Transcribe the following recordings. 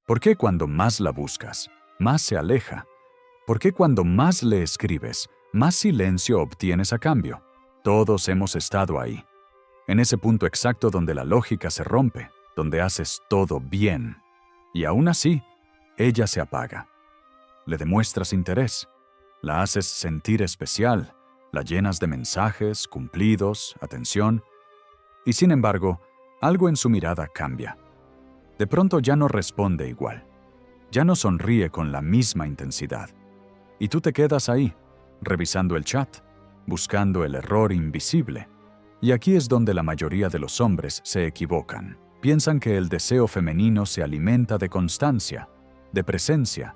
¿Por qué cuando más la buscas, más se aleja? ¿Por qué cuando más le escribes, más silencio obtienes a cambio? Todos hemos estado ahí, en ese punto exacto donde la lógica se rompe, donde haces todo bien. Y aún así, ella se apaga. Le demuestras interés, la haces sentir especial, la llenas de mensajes, cumplidos, atención, y sin embargo, algo en su mirada cambia. De pronto ya no responde igual, ya no sonríe con la misma intensidad. Y tú te quedas ahí, revisando el chat, buscando el error invisible. Y aquí es donde la mayoría de los hombres se equivocan. Piensan que el deseo femenino se alimenta de constancia, de presencia,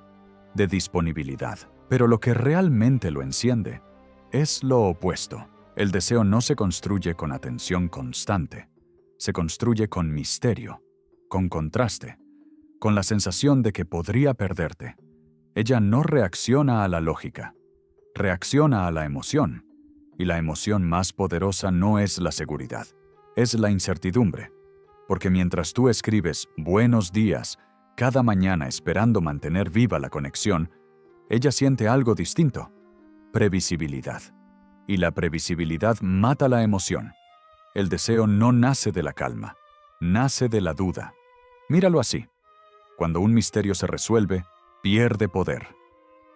de disponibilidad. Pero lo que realmente lo enciende es lo opuesto. El deseo no se construye con atención constante, se construye con misterio, con contraste, con la sensación de que podría perderte. Ella no reacciona a la lógica, reacciona a la emoción. Y la emoción más poderosa no es la seguridad, es la incertidumbre. Porque mientras tú escribes buenos días cada mañana esperando mantener viva la conexión, ella siente algo distinto, previsibilidad. Y la previsibilidad mata la emoción. El deseo no nace de la calma, nace de la duda. Míralo así. Cuando un misterio se resuelve, pierde poder.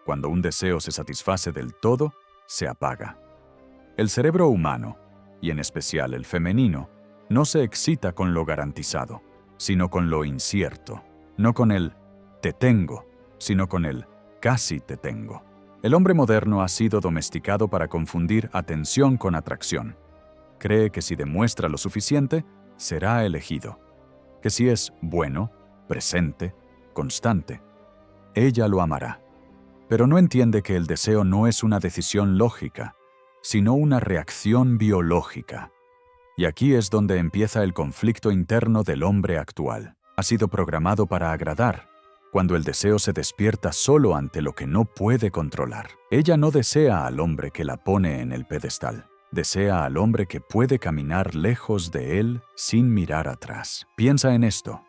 Cuando un deseo se satisface del todo, se apaga. El cerebro humano, y en especial el femenino, no se excita con lo garantizado, sino con lo incierto. No con el «te tengo», sino con el «casi te tengo». El hombre moderno ha sido domesticado para confundir atención con atracción. Cree que si demuestra lo suficiente, será elegido. Que si es bueno, presente, constante, ella lo amará. Pero no entiende que el deseo no es una decisión lógica, sino una reacción biológica. Y aquí es donde empieza el conflicto interno del hombre actual. Ha sido programado para agradar, cuando el deseo se despierta solo ante lo que no puede controlar. Ella no desea al hombre que la pone en el pedestal. Desea al hombre que puede caminar lejos de él sin mirar atrás. Piensa en esto.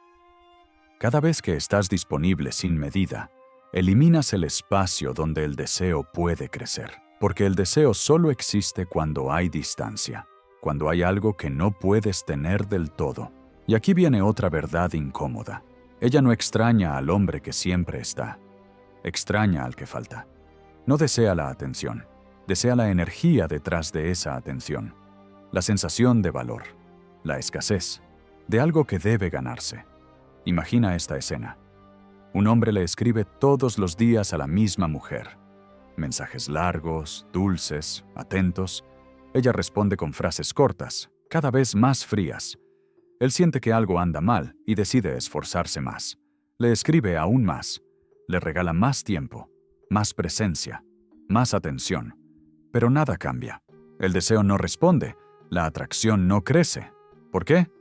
Cada vez que estás disponible sin medida, eliminas el espacio donde el deseo puede crecer. Porque el deseo solo existe cuando hay distancia, cuando hay algo que no puedes tener del todo. Y aquí viene otra verdad incómoda. Ella no extraña al hombre que siempre está, extraña al que falta. No desea la atención, desea la energía detrás de esa atención, la sensación de valor, la escasez, de algo que debe ganarse. Imagina esta escena. Un hombre le escribe todos los días a la misma mujer. Mensajes largos, dulces, atentos. Ella responde con frases cortas, cada vez más frías. Él siente que algo anda mal y decide esforzarse más. Le escribe aún más. Le regala más tiempo, más presencia, más atención. Pero nada cambia. El deseo no responde, la atracción no crece. ¿Por qué?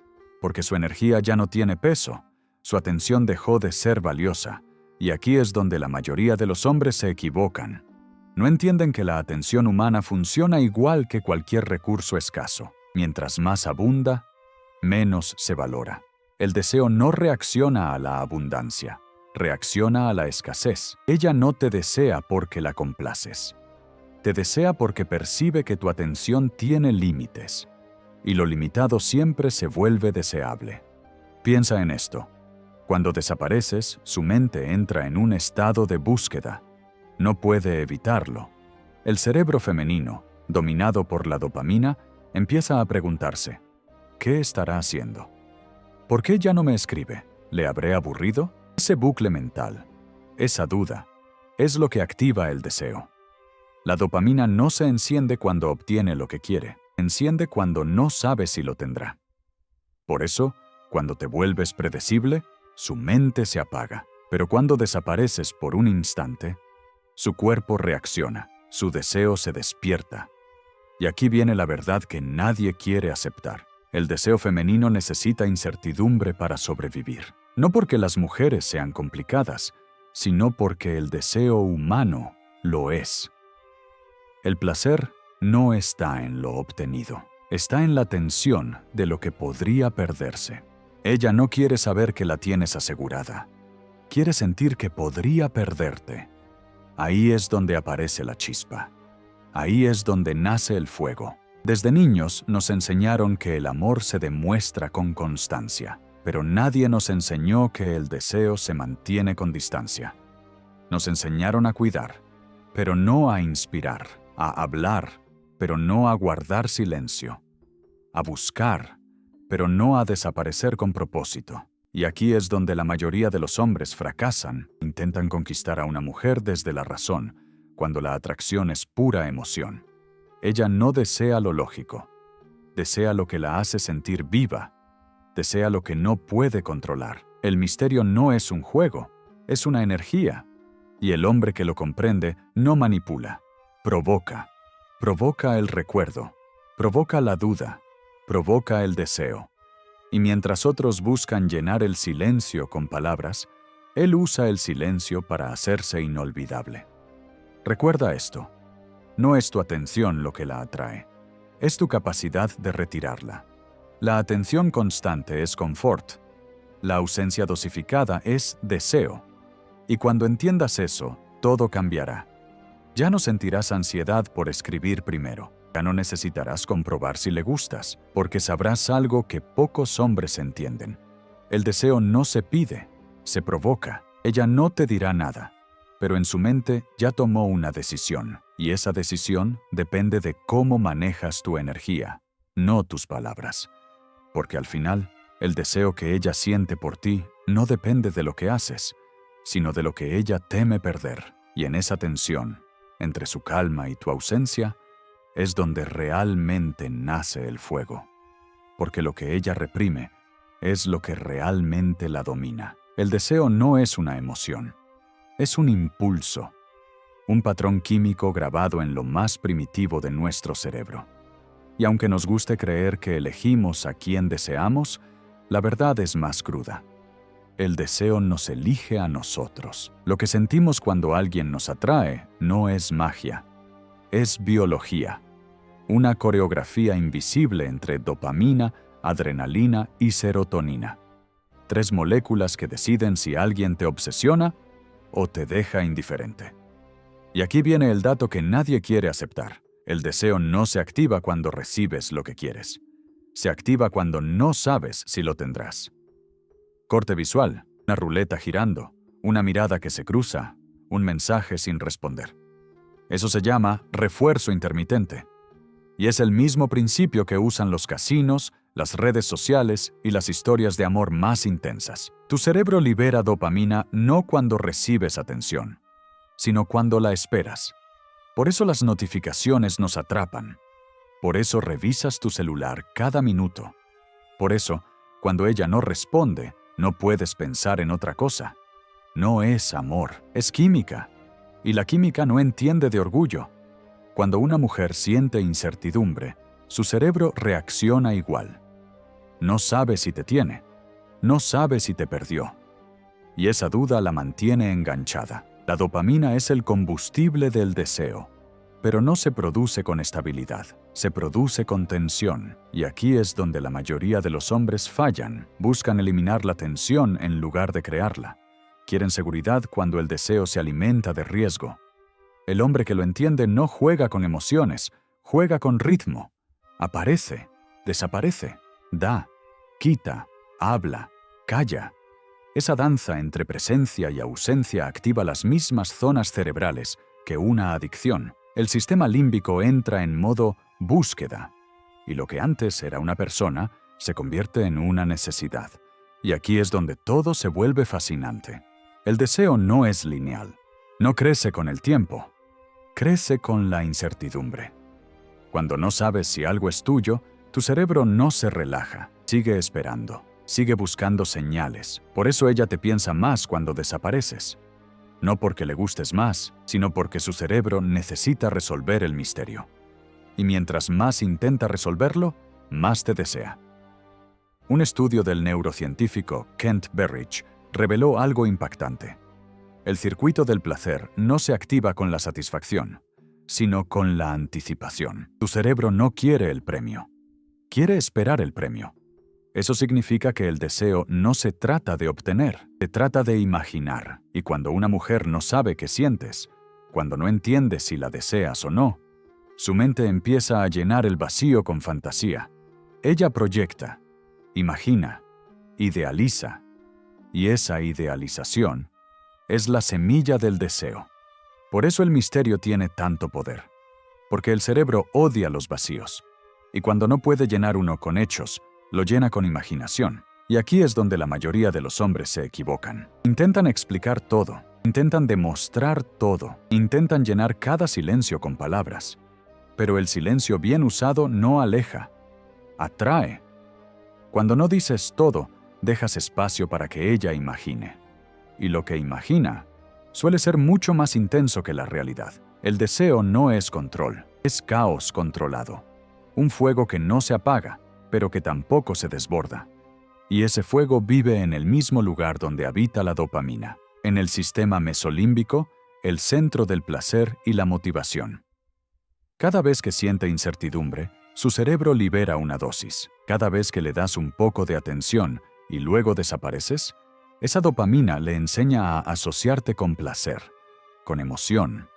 Porque su energía ya no tiene peso. Su atención dejó de ser valiosa. Y aquí es donde la mayoría de los hombres se equivocan. No entienden que la atención humana funciona igual que cualquier recurso escaso. Mientras más abunda, menos se valora. El deseo no reacciona a la abundancia, reacciona a la escasez. Ella no te desea porque la complaces. Te desea porque percibe que tu atención tiene límites. Y lo limitado siempre se vuelve deseable. Piensa en esto. Cuando desapareces, su mente entra en un estado de búsqueda. No puede evitarlo. El cerebro femenino, dominado por la dopamina, empieza a preguntarse, ¿qué estará haciendo? ¿Por qué ya no me escribe? ¿Le habré aburrido? Ese bucle mental, esa duda, es lo que activa el deseo. La dopamina no se enciende cuando obtiene lo que quiere, enciende cuando no sabe si lo tendrá. Por eso, cuando te vuelves predecible, su mente se apaga. Pero cuando desapareces por un instante, su cuerpo reacciona, su deseo se despierta. Y aquí viene la verdad que nadie quiere aceptar. El deseo femenino necesita incertidumbre para sobrevivir. No porque las mujeres sean complicadas, sino porque el deseo humano lo es. El placer no está en lo obtenido, está en la tensión de lo que podría perderse. Ella no quiere saber que la tienes asegurada. quiere sentir que podría perderte. Ahí es donde aparece la chispa. Ahí es donde nace el fuego. Desde niños nos enseñaron que el amor se demuestra con constancia, pero nadie nos enseñó que el deseo se mantiene con distancia. Nos enseñaron a cuidar, pero no a inspirar, a hablar, pero no a guardar silencio, a buscar, pero no a desaparecer con propósito. Y aquí es donde la mayoría de los hombres fracasan. Intentan conquistar a una mujer desde la razón, cuando la atracción es pura emoción. Ella no desea lo lógico, desea lo que la hace sentir viva, desea lo que no puede controlar. El misterio no es un juego, es una energía, y el hombre que lo comprende no manipula, provoca el recuerdo, provoca la duda, provoca el deseo. Y mientras otros buscan llenar el silencio con palabras, él usa el silencio para hacerse inolvidable. Recuerda esto. No es tu atención lo que la atrae, es tu capacidad de retirarla. La atención constante es confort, la ausencia dosificada es deseo. Y cuando entiendas eso, todo cambiará. Ya no sentirás ansiedad por escribir primero, ya no necesitarás comprobar si le gustas, porque sabrás algo que pocos hombres entienden. El deseo no se pide, se provoca. Ella no te dirá nada, pero en su mente ya tomó una decisión. Y esa decisión depende de cómo manejas tu energía, no tus palabras. Porque al final, el deseo que ella siente por ti no depende de lo que haces, sino de lo que ella teme perder. Y en esa tensión, entre su calma y tu ausencia, es donde realmente nace el fuego. Porque lo que ella reprime es lo que realmente la domina. El deseo no es una emoción, es un impulso. Un patrón químico grabado en lo más primitivo de nuestro cerebro. Y aunque nos guste creer que elegimos a quien deseamos, la verdad es más cruda. El deseo nos elige a nosotros. Lo que sentimos cuando alguien nos atrae no es magia, es biología. Una coreografía invisible entre dopamina, adrenalina y serotonina. 3 moléculas que deciden si alguien te obsesiona o te deja indiferente. Y aquí viene el dato que nadie quiere aceptar. El deseo no se activa cuando recibes lo que quieres. Se activa cuando no sabes si lo tendrás. Corte visual, una ruleta girando, una mirada que se cruza, un mensaje sin responder. Eso se llama refuerzo intermitente. Y es el mismo principio que usan los casinos, las redes sociales y las historias de amor más intensas. Tu cerebro libera dopamina no cuando recibes atención, sino cuando la esperas. Por eso las notificaciones nos atrapan. Por eso revisas tu celular cada minuto. Por eso, cuando ella no responde, no puedes pensar en otra cosa. No es amor, es química. Y la química no entiende de orgullo. Cuando una mujer siente incertidumbre, su cerebro reacciona igual. No sabe si te tiene, no sabe si te perdió. Y esa duda la mantiene enganchada. La dopamina es el combustible del deseo, pero no se produce con estabilidad, se produce con tensión. Y aquí es donde la mayoría de los hombres fallan, buscan eliminar la tensión en lugar de crearla. Quieren seguridad cuando el deseo se alimenta de riesgo. El hombre que lo entiende no juega con emociones, juega con ritmo. Aparece, desaparece, da, quita, habla, calla. Esa danza entre presencia y ausencia activa las mismas zonas cerebrales que una adicción. El sistema límbico entra en modo búsqueda, y lo que antes era una persona se convierte en una necesidad. Y aquí es donde todo se vuelve fascinante. El deseo no es lineal, no crece con el tiempo, crece con la incertidumbre. Cuando no sabes si algo es tuyo, tu cerebro no se relaja, sigue esperando. Sigue buscando señales. Por eso ella te piensa más cuando desapareces. No porque le gustes más, sino porque su cerebro necesita resolver el misterio. Y mientras más intenta resolverlo, más te desea. Un estudio del neurocientífico Kent Berridge reveló algo impactante. El circuito del placer no se activa con la satisfacción, sino con la anticipación. Tu cerebro no quiere el premio. Quiere esperar el premio. Eso significa que el deseo no se trata de obtener, se trata de imaginar. Y cuando una mujer no sabe qué sientes, cuando no entiende si la deseas o no, su mente empieza a llenar el vacío con fantasía. Ella proyecta, imagina, idealiza, y esa idealización es la semilla del deseo. Por eso el misterio tiene tanto poder, porque el cerebro odia los vacíos, y cuando no puede llenar uno con hechos, lo llena con imaginación. Y aquí es donde la mayoría de los hombres se equivocan. Intentan explicar todo, intentan demostrar todo, intentan llenar cada silencio con palabras. Pero el silencio bien usado no aleja, atrae. Cuando no dices todo, dejas espacio para que ella imagine. Y lo que imagina suele ser mucho más intenso que la realidad. El deseo no es control, es caos controlado. Un fuego que no se apaga, pero que tampoco se desborda. Y ese fuego vive en el mismo lugar donde habita la dopamina, en el sistema mesolímbico, el centro del placer y la motivación. Cada vez que siente incertidumbre, su cerebro libera una dosis. Cada vez que le das un poco de atención y luego desapareces, esa dopamina le enseña a asociarte con placer, con emoción,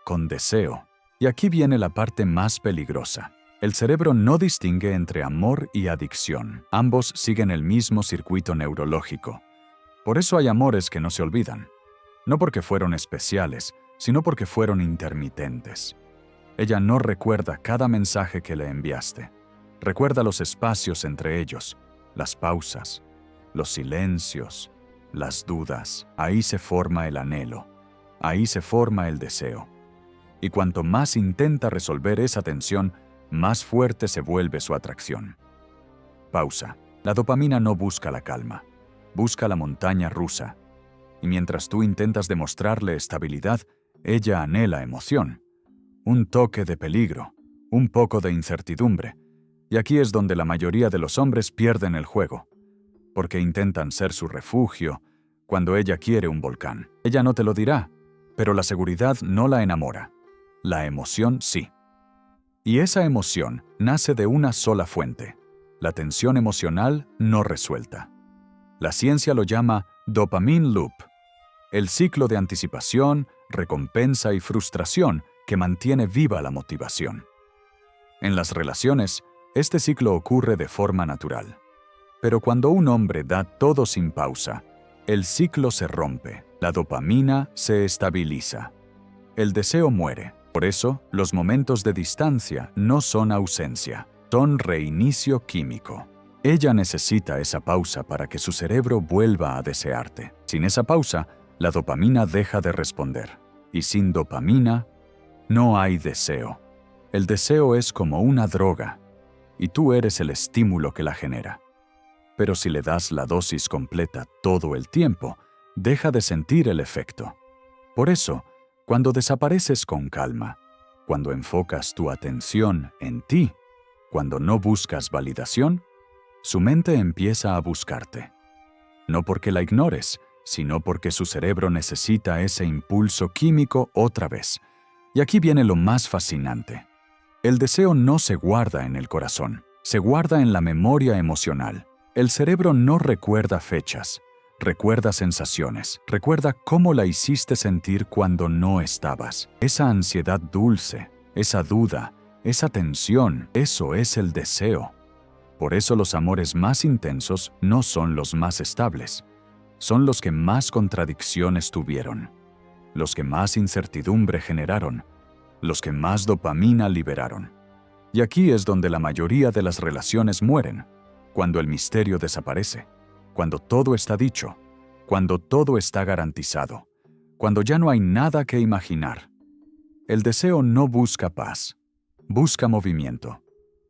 con deseo. Y aquí viene la parte más peligrosa. El cerebro no distingue entre amor y adicción. Ambos siguen el mismo circuito neurológico. Por eso hay amores que no se olvidan. No porque fueron especiales, sino porque fueron intermitentes. Ella no recuerda cada mensaje que le enviaste. Recuerda los espacios entre ellos, las pausas, los silencios, las dudas. Ahí se forma el anhelo. Ahí se forma el deseo. Y cuanto más intenta resolver esa tensión, más fuerte se vuelve su atracción. Pausa. La dopamina no busca la calma, busca la montaña rusa. Y mientras tú intentas demostrarle estabilidad, ella anhela emoción. Un toque de peligro, un poco de incertidumbre. Y aquí es donde la mayoría de los hombres pierden el juego, porque intentan ser su refugio cuando ella quiere un volcán. Ella no te lo dirá, pero la seguridad no la enamora. La emoción sí. Y esa emoción nace de una sola fuente, la tensión emocional no resuelta. La ciencia lo llama dopamine loop, el ciclo de anticipación, recompensa y frustración que mantiene viva la motivación. En las relaciones, este ciclo ocurre de forma natural. Pero cuando un hombre da todo sin pausa, el ciclo se rompe, la dopamina se estabiliza. El deseo muere. Por eso, los momentos de distancia no son ausencia, son reinicio químico. Ella necesita esa pausa para que su cerebro vuelva a desearte. Sin esa pausa, la dopamina deja de responder. Y sin dopamina, no hay deseo. El deseo es como una droga, y tú eres el estímulo que la genera. Pero si le das la dosis completa todo el tiempo, deja de sentir el efecto. Por eso, cuando desapareces con calma, cuando enfocas tu atención en ti, cuando no buscas validación, su mente empieza a buscarte. No porque la ignores, sino porque su cerebro necesita ese impulso químico otra vez. Y aquí viene lo más fascinante. El deseo no se guarda en el corazón, se guarda en la memoria emocional. El cerebro no recuerda fechas, recuerda sensaciones, recuerda cómo la hiciste sentir cuando no estabas. Esa ansiedad dulce, esa duda, esa tensión, eso es el deseo. Por eso los amores más intensos no son los más estables. Son los que más contradicciones tuvieron, los que más incertidumbre generaron, los que más dopamina liberaron. Y aquí es donde la mayoría de las relaciones mueren, cuando el misterio desaparece, cuando todo está dicho, cuando todo está garantizado, cuando ya no hay nada que imaginar. El deseo no busca paz, busca movimiento,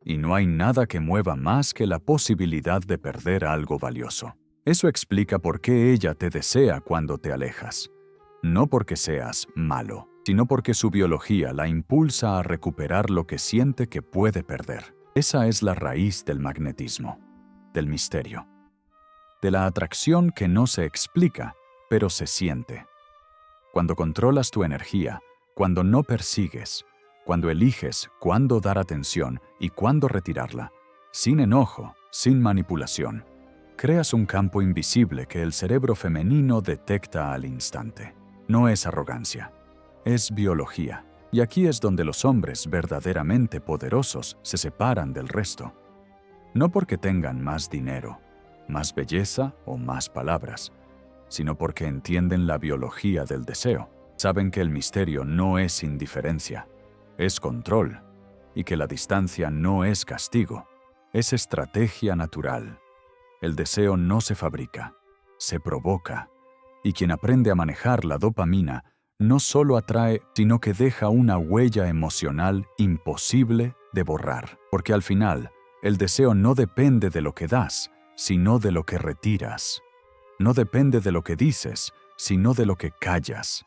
y no hay nada que mueva más que la posibilidad de perder algo valioso. Eso explica por qué ella te desea cuando te alejas. No porque seas malo, sino porque su biología la impulsa a recuperar lo que siente que puede perder. Esa es la raíz del magnetismo, del misterio, de la atracción que no se explica, pero se siente. Cuando controlas tu energía, cuando no persigues, cuando eliges cuándo dar atención y cuándo retirarla, sin enojo, sin manipulación. Creas un campo invisible que el cerebro femenino detecta al instante. No es arrogancia, es biología. Y aquí es donde los hombres verdaderamente poderosos se separan del resto. No porque tengan más dinero, más belleza o más palabras, sino porque entienden la biología del deseo. Saben que el misterio no es indiferencia, es control, y que la distancia no es castigo, es estrategia natural. El deseo no se fabrica, se provoca, y quien aprende a manejar la dopamina no solo atrae, sino que deja una huella emocional imposible de borrar, porque al final, el deseo no depende de lo que das, sino de lo que retiras. No depende de lo que dices, sino de lo que callas.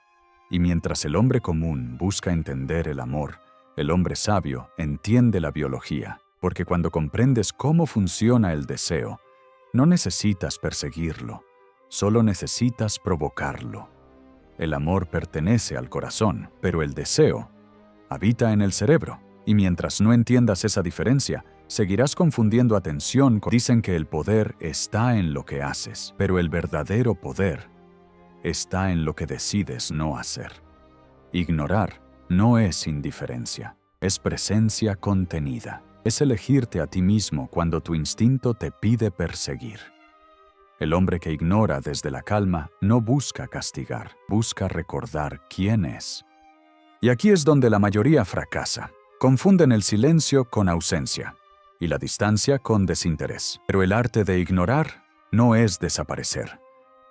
Y mientras el hombre común busca entender el amor, el hombre sabio entiende la biología, porque cuando comprendes cómo funciona el deseo, no necesitas perseguirlo, solo necesitas provocarlo. El amor pertenece al corazón, pero el deseo habita en el cerebro. Y mientras no entiendas esa diferencia, seguirás confundiendo atención con... Dicen que el poder está en lo que haces, pero el verdadero poder está en lo que decides no hacer. Ignorar no es indiferencia, es presencia contenida. Es elegirte a ti mismo cuando tu instinto te pide perseguir. El hombre que ignora desde la calma no busca castigar, busca recordar quién es. Y aquí es donde la mayoría fracasa. Confunden el silencio con ausencia y la distancia con desinterés. Pero el arte de ignorar no es desaparecer,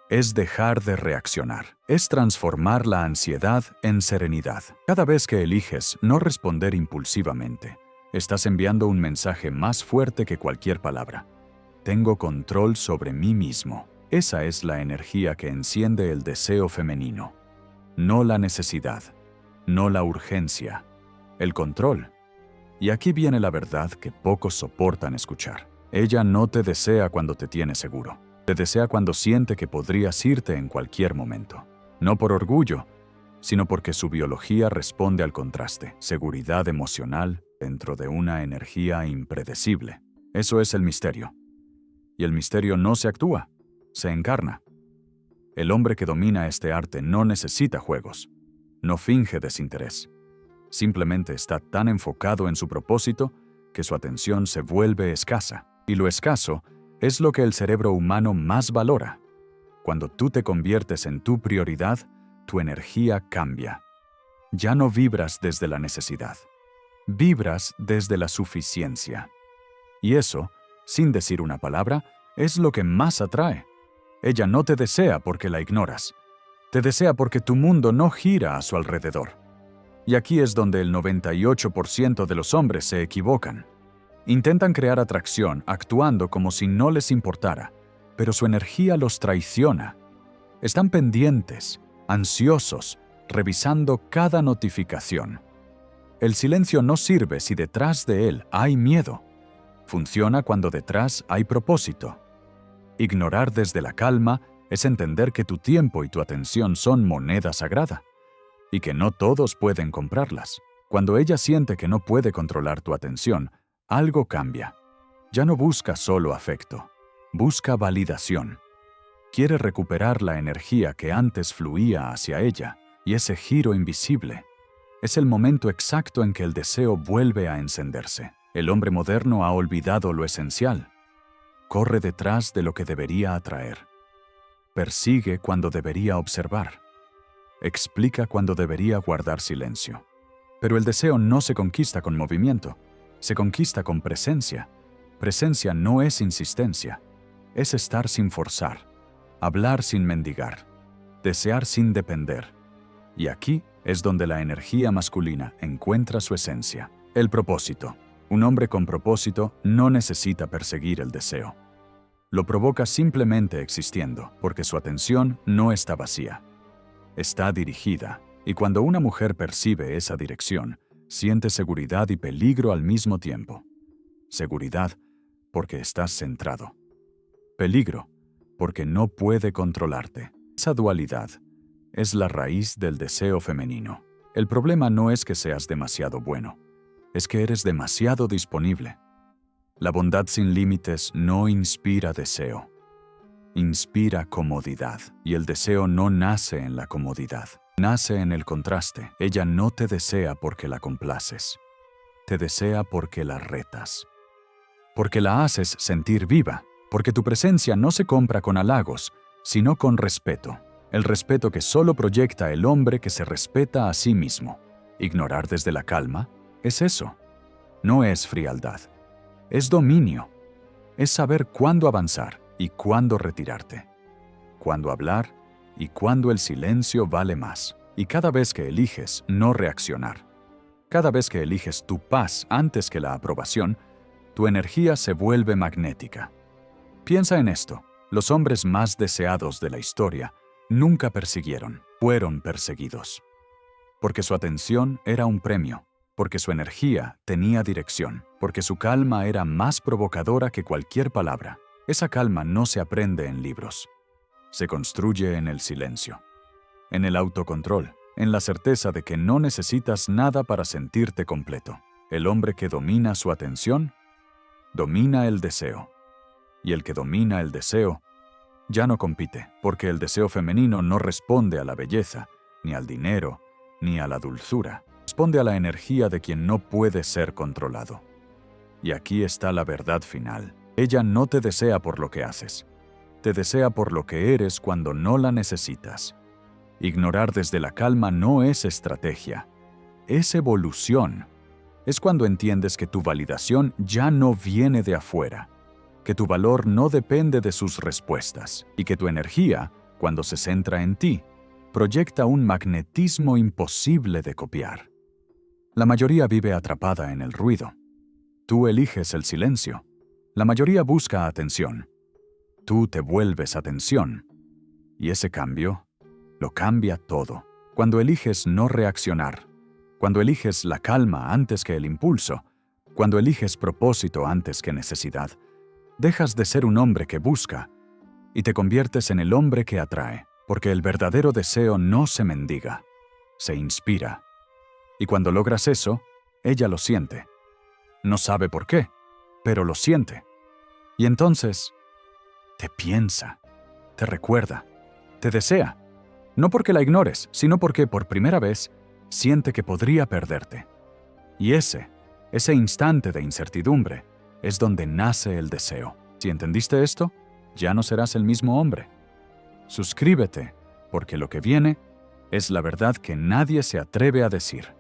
es dejar de reaccionar, es transformar la ansiedad en serenidad. Cada vez que eliges no responder impulsivamente, estás enviando un mensaje más fuerte que cualquier palabra. Tengo control sobre mí mismo. Esa es la energía que enciende el deseo femenino. No la necesidad, no la urgencia, el control. Y aquí viene la verdad que pocos soportan escuchar. Ella no te desea cuando te tiene seguro. Te desea cuando siente que podrías irte en cualquier momento. No por orgullo, sino porque su biología responde al contraste. Seguridad emocional dentro de una energía impredecible. Eso es el misterio. Y el misterio no se actúa, se encarna. El hombre que domina este arte no necesita juegos, no finge desinterés. Simplemente está tan enfocado en su propósito que su atención se vuelve escasa. Y lo escaso es lo que el cerebro humano más valora. Cuando tú te conviertes en tu prioridad, tu energía cambia. Ya no vibras desde la necesidad, vibras desde la suficiencia. Y eso, sin decir una palabra, es lo que más atrae. Ella no te desea porque la ignoras. Te desea porque tu mundo no gira a su alrededor. Y aquí es donde el 98% de los hombres se equivocan. Intentan crear atracción actuando como si no les importara, pero su energía los traiciona. Están pendientes, ansiosos, revisando cada notificación. El silencio no sirve si detrás de él hay miedo. Funciona cuando detrás hay propósito. Ignorar desde la calma es entender que tu tiempo y tu atención son moneda sagrada, y que no todos pueden comprarlas. Cuando ella siente que no puede controlar tu atención, algo cambia. Ya no busca solo afecto, busca validación. Quiere recuperar la energía que antes fluía hacia ella, y ese giro invisible es el momento exacto en que el deseo vuelve a encenderse. El hombre moderno ha olvidado lo esencial. Corre detrás de lo que debería atraer. Persigue cuando debería observar. Explica cuando debería guardar silencio. Pero el deseo no se conquista con movimiento, se conquista con presencia. Presencia no es insistencia, es estar sin forzar, hablar sin mendigar, desear sin depender. Y aquí es donde la energía masculina encuentra su esencia, el propósito. Un hombre con propósito no necesita perseguir el deseo. Lo provoca simplemente existiendo, porque su atención no está vacía. Está dirigida, y cuando una mujer percibe esa dirección, siente seguridad y peligro al mismo tiempo. Seguridad, porque estás centrado. Peligro, porque no puede controlarte. Esa dualidad es la raíz del deseo femenino. El problema no es que seas demasiado bueno, es que eres demasiado disponible. La bondad sin límites no inspira deseo. Inspira comodidad, y el deseo no nace en la comodidad. Nace en el contraste. Ella no te desea porque la complaces. Te desea porque la retas. Porque la haces sentir viva. Porque tu presencia no se compra con halagos, sino con respeto. El respeto que solo proyecta el hombre que se respeta a sí mismo. Ignorar desde la calma es eso. No es frialdad. Es dominio. Es saber cuándo avanzar y cuándo retirarte. Cuándo hablar y cuándo el silencio vale más. Y cada vez que eliges no reaccionar. Cada vez que eliges tu paz antes que la aprobación, tu energía se vuelve magnética. Piensa en esto. Los hombres más deseados de la historia nunca persiguieron, fueron perseguidos. Porque su atención era un premio, porque su energía tenía dirección, porque su calma era más provocadora que cualquier palabra. Esa calma no se aprende en libros. Se construye en el silencio, en el autocontrol, en la certeza de que no necesitas nada para sentirte completo. El hombre que domina su atención, domina el deseo. Y el que domina el deseo, ya no compite, porque el deseo femenino no responde a la belleza, ni al dinero, ni a la dulzura. Responde a la energía de quien no puede ser controlado. Y aquí está la verdad final. Ella no te desea por lo que haces. Te desea por lo que eres cuando no la necesitas. Ignorar desde la calma no es estrategia. Es evolución. Es cuando entiendes que tu validación ya no viene de afuera, que tu valor no depende de sus respuestas y que tu energía, cuando se centra en ti, proyecta un magnetismo imposible de copiar. La mayoría vive atrapada en el ruido. Tú eliges el silencio. La mayoría busca atención. Tú te vuelves atención. Y ese cambio lo cambia todo. Cuando eliges no reaccionar, cuando eliges la calma antes que el impulso, cuando eliges propósito antes que necesidad, dejas de ser un hombre que busca y te conviertes en el hombre que atrae, porque el verdadero deseo no se mendiga, se inspira. Y cuando logras eso, ella lo siente. No sabe por qué, pero lo siente. Y entonces, te piensa, te recuerda, te desea. No porque la ignores, sino porque por primera vez siente que podría perderte. Y ese instante de incertidumbre, es donde nace el deseo. Si entendiste esto, ya no serás el mismo hombre. Suscríbete, porque lo que viene es la verdad que nadie se atreve a decir.